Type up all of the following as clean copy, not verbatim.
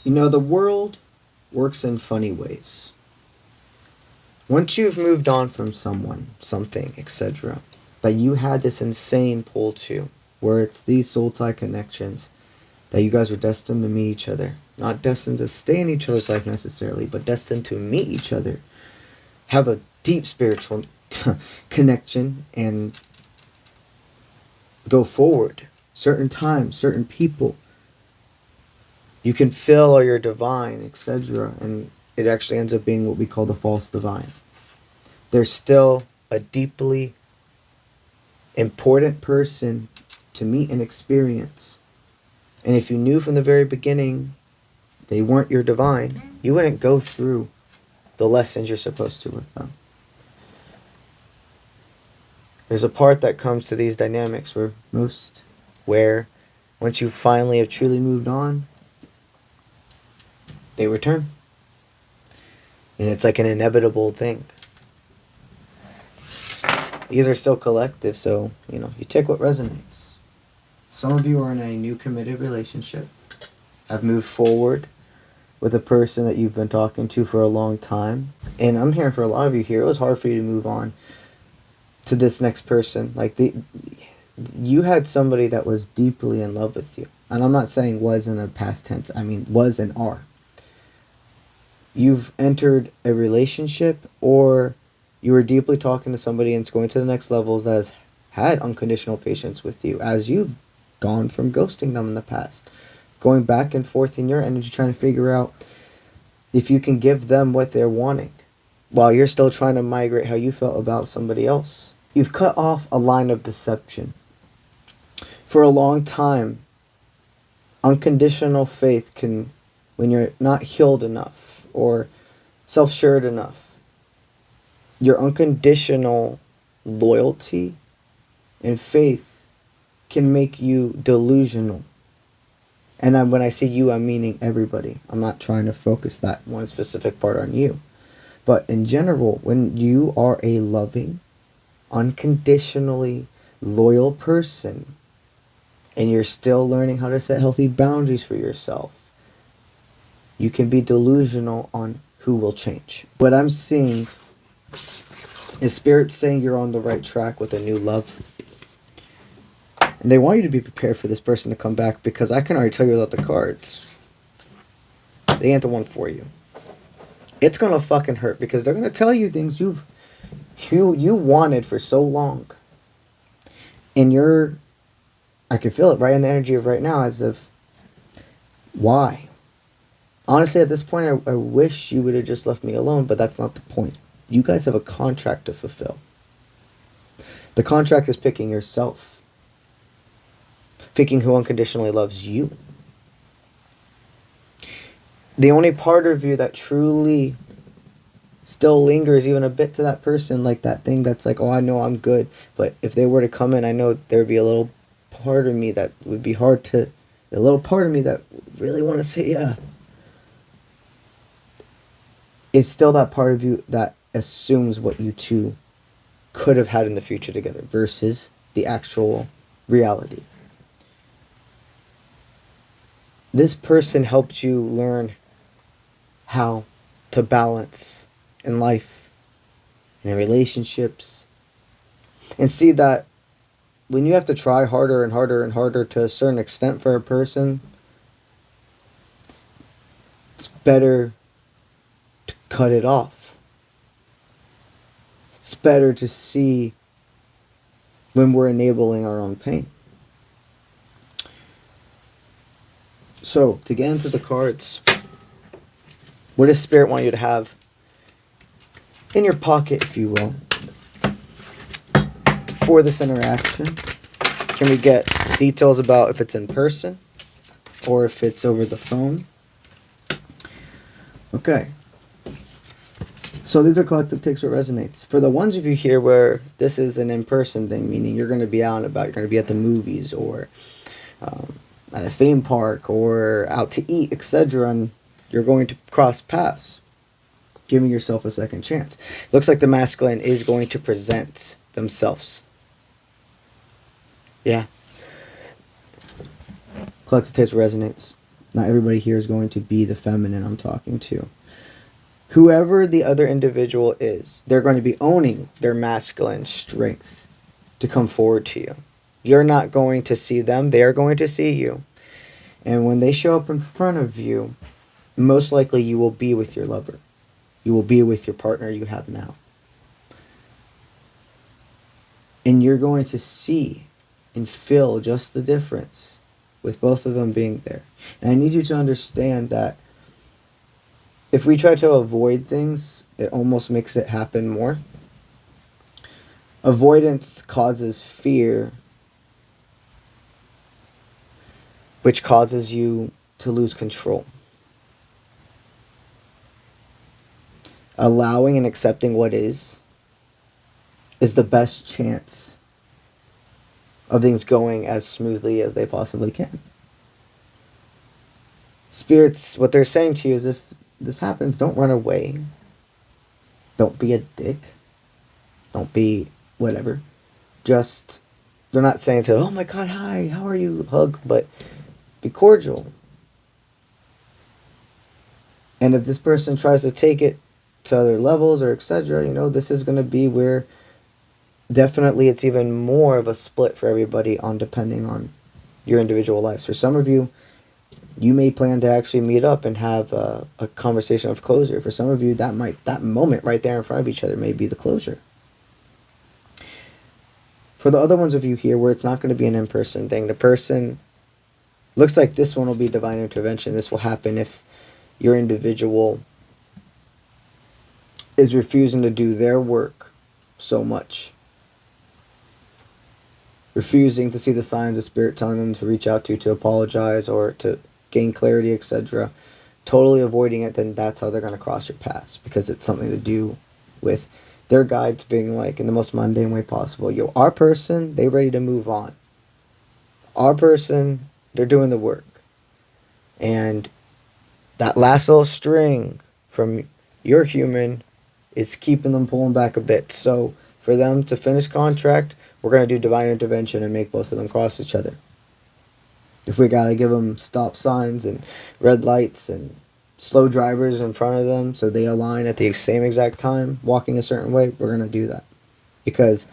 You know, the world works in funny ways. Once you've moved on from someone, something, etc., that you had this insane pull to, where it's these soul tie connections, that you guys were destined to meet each other. Not destined to stay in each other's life necessarily, but destined to meet each other. Have a deep spiritual connection and go forward. Certain times, certain people. You can feel or you're divine, etc. And it actually ends up being what we call the false divine. There's still a deeply important person to meet and experience. And if you knew from the very beginning they weren't your divine, you wouldn't go through the lessons you're supposed to with them. There's a part that comes to these dynamics where once you finally have truly moved on, they return. And it's like an inevitable thing. These are still collective, so, you take what resonates. Some of you are in a new committed relationship, have moved forward with a person that you've been talking to for a long time. And I'm hearing for a lot of you here, it was hard for you to move on to this next person. Like, you had somebody that was deeply in love with you. And I'm not saying was in a past tense, I mean was and are. You've entered a relationship, or you were deeply talking to somebody and it's going to the next levels that has had unconditional patience with you as you've gone from ghosting them in the past. Going back and forth in your energy, trying to figure out if you can give them what they're wanting while you're still trying to migrate how you felt about somebody else. You've cut off a line of deception. For a long time, unconditional faith can, when you're not healed enough or self-assured enough, your unconditional loyalty and faith can make you delusional. And when I say you, I'm meaning everybody. I'm not trying to focus that one specific part on you. But in general, when you are a loving, unconditionally loyal person, and you're still learning how to set healthy boundaries for yourself, you can be delusional on who will change. What I'm seeing is Spirit saying you're on the right track with a new love. And they want you to be prepared for this person to come back, because I can already tell you without the cards, they ain't the one for you. It's gonna fucking hurt, because they're gonna tell you things you wanted for so long. And I can feel it right in the energy of right now, as if, why? Honestly, at this point, I wish you would have just left me alone, but that's not the point. You guys have a contract to fulfill. The contract is picking yourself. Picking who unconditionally loves you. The only part of you that truly still lingers even a bit to that person, like that thing that's like, oh, I know I'm good, but if they were to come in, I know there'd be a little part of me that would be a little part of me that really want to say, yeah. It's still that part of you that assumes what you two could have had in the future together versus the actual reality. This person helped you learn how to balance in life, in relationships, and see that when you have to try harder and harder and harder to a certain extent for a person, it's better to cut it off. It's better to see when we're enabling our own pain. So, to get into the cards, what does Spirit want you to have in your pocket, if you will, for this interaction? Can we get details about if it's in person or if it's over the phone? Okay. So these are collective takes what resonates. For the ones of you here where this is an in-person thing, meaning you're going to be out and about, you're going to be at the movies or at a theme park or out to eat, etc., and you're going to cross paths, giving yourself a second chance. Looks like the masculine is going to present themselves. Yeah. Collective taste resonates. Not everybody here is going to be the feminine I'm talking to. Whoever the other individual is, they're going to be owning their masculine strength to come forward to you. You're not going to see them, they are going to see you. And when they show up in front of you, most likely you will be with your lover. You will be with your partner you have now. And you're going to see and feel just the difference with both of them being there. And I need you to understand that if we try to avoid things, it almost makes it happen more. Avoidance causes fear, which causes you to lose control. Allowing and accepting what is the best chance of things going as smoothly as they possibly can. Spirits, what they're saying to you is, if this happens, don't run away. Don't be a dick. Don't be whatever. Just, they're not saying to, oh my God, hi, how are you, hug, but be cordial. And if this person tries to take it to other levels or etc., this is going to be where definitely it's even more of a split for everybody on depending on your individual lives. For some of you, you may plan to actually meet up and have a conversation of closure. For some of you, that moment right there in front of each other may be the closure. For the other ones of you here where it's not going to be an in-person thing, the person looks like this one will be divine intervention. This will happen if your individual is refusing to do their work so much. Refusing to see the signs of spirit telling them to reach out to apologize or to gain clarity, etc. Totally avoiding it, then that's how they're going to cross your paths, because it's something to do with their guides being like, in the most mundane way possible, our person, they ready to move on. Our person, they're doing the work. And that last little string from your human is keeping them pulling back a bit. So for them to finish contract, we're going to do divine intervention and make both of them cross each other. If we got to give them stop signs and red lights and slow drivers in front of them so they align at the same exact time, walking a certain way, we're going to do that. Because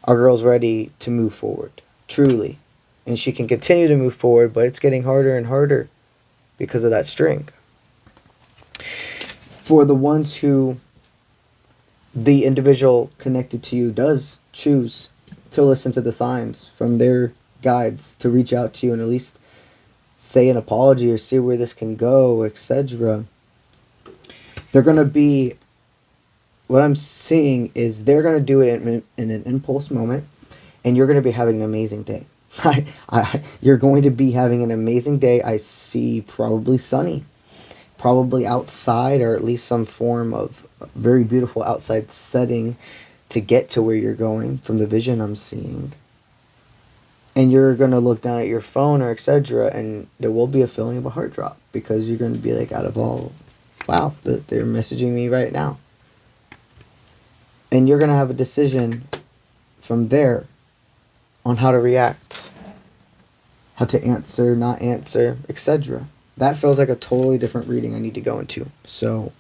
our girl's ready to move forward, truly. And she can continue to move forward, but it's getting harder and harder because of that string. For the ones who the individual connected to you does choose to listen to the signs from their guides, to reach out to you and at least say an apology or see where this can go, etc. They're going to be, what I'm seeing is they're going to do it in an impulse moment, and you're going to be having an amazing day. You're going to be having an amazing day. I see probably sunny, probably outside, or at least some form of very beautiful outside setting to get to where you're going from the vision I'm seeing. And you're going to look down at your phone or etc., and there will be a feeling of a heart drop, because you're going to be like, out of all, wow, they're messaging me right now. And you're going to have a decision from there on how to react, how to answer, not answer, etc. That feels like a totally different reading I need to go into. So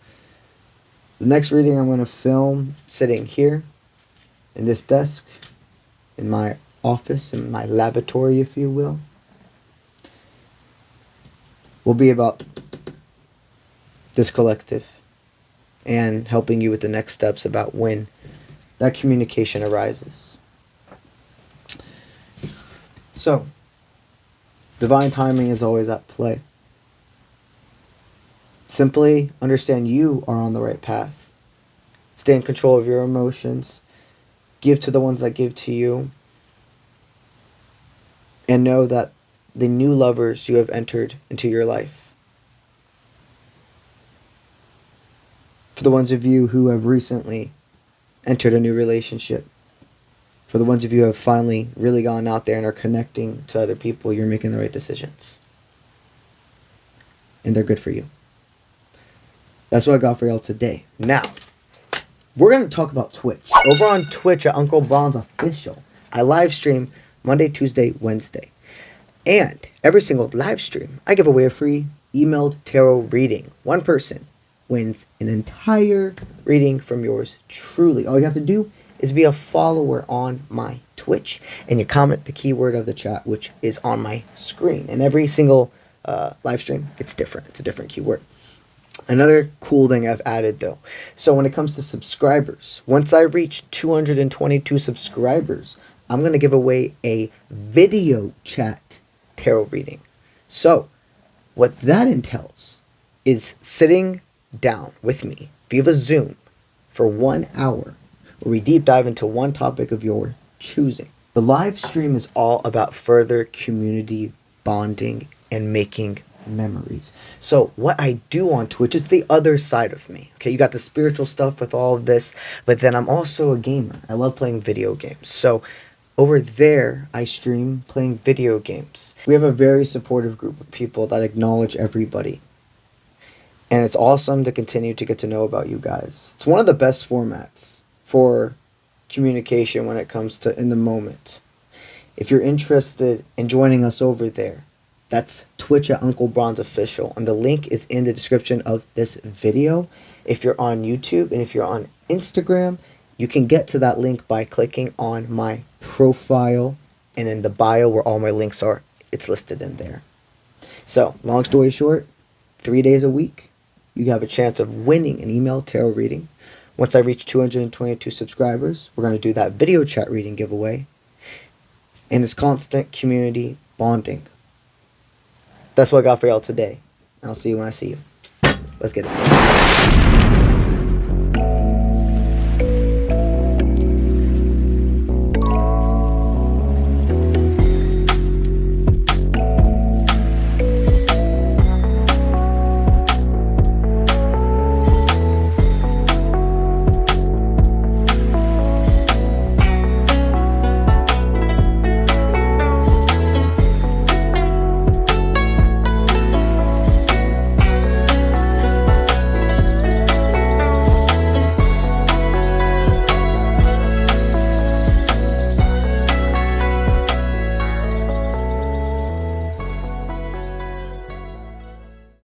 the next reading I'm going to film sitting here in this desk, in my office, in my laboratory, if you will be about this collective and helping you with the next steps about when that communication arises. So, divine timing is always at play. Simply understand you are on the right path. Stay in control of your emotions. Give to the ones that give to you. And know that the new lovers you have entered into your life, for the ones of you who have recently entered a new relationship, for the ones of you who have finally really gone out there and are connecting to other people, you're making the right decisions. And they're good for you. That's what I got for y'all today. Now, we're going to talk about Twitch. Over on Twitch at Uncle Bond's Official, I live stream Monday, Tuesday, Wednesday. And every single live stream, I give away a free emailed tarot reading. One person wins an entire reading from yours truly. All you have to do is be a follower on my Twitch, and you comment the keyword of the chat, which is on my screen. And every single live stream, it's different. It's a different keyword. Another cool thing I've added though, so when it comes to subscribers, once I reach 222 subscribers, I'm going to give away a video chat tarot reading. So what that entails is sitting down with me via Zoom for 1 hour where we deep dive into one topic of your choosing. The live stream is all about further community bonding and making memories. So what I do on Twitch is the other side of me. Okay, you got the spiritual stuff with all of this, but then I'm also a gamer. I love playing video games. So over there, I stream playing video games. We have a very supportive group of people that acknowledge everybody. And it's awesome to continue to get to know about you guys. It's one of the best formats for communication when it comes to in the moment. If you're interested in joining us over there, that's Twitch at Uncle Bronze Official, and the link is in the description of this video. If you're on YouTube and if you're on Instagram, you can get to that link by clicking on my profile, and in the bio where all my links are, it's listed in there. So, long story short, 3 days a week, you have a chance of winning an email tarot reading. Once I reach 222 subscribers, we're going to do that video chat reading giveaway. And it's constant community bonding. That's what I got for y'all today. I'll see you when I see you. Let's get it.